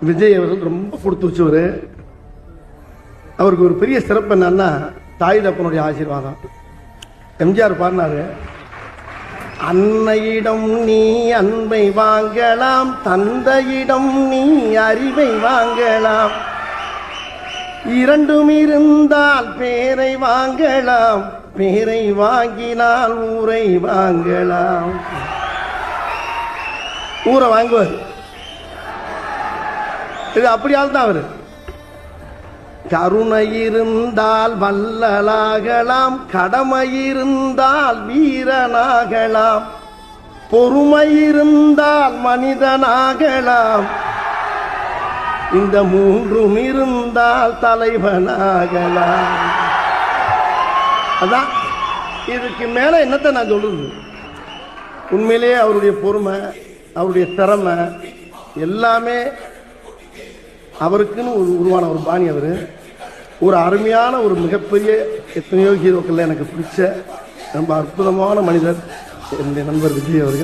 விஜய் அவர்கள் ரொம்ப கொடுத்து வச்சவர். அவருக்கு ஒரு பெரிய சிறப்பு என்னன்னா தாய் தப்பனுடைய ஆசீர்வாதம். எம்ஜிஆர் பாடினாரு, அன்னையிடம் நீ அன்பை வாங்கலாம், தந்தையிடம் நீ அறிவை வாங்கலாம், இரண்டும் இருந்தால் பேரை வாங்கலாம், பேரை வாங்கினால் ஊரை வாங்கலாம். ஊரை வாங்குவார். இது அப்படியால் தான் அவரு. கருணை இருந்தால் வல்லலாகலாம், கடமை இருந்தால் வீரனாகலாம், பொறுமை இருந்தால் மனிதனாகலாம், இந்த மூன்றும் இருந்தால் தலைவனாகலாம். அதான் இதுக்கு மேல என்னத்தை நான் சொல்றது. உண்மையிலேயே அவருடைய பொறுமை, அவருடைய திறமை எல்லாமே அவருக்குன்னு உருவான ஒரு பாணி. அவர் ஒரு அருமையான ஒரு மிகப்பெரிய எத்தனையோ ஹீரோக்கள் எனக்கு பிடிச்ச ரொம்ப அற்புதமான மனிதர் என்னுடைய நண்பர் விஜய் அவர்கள்.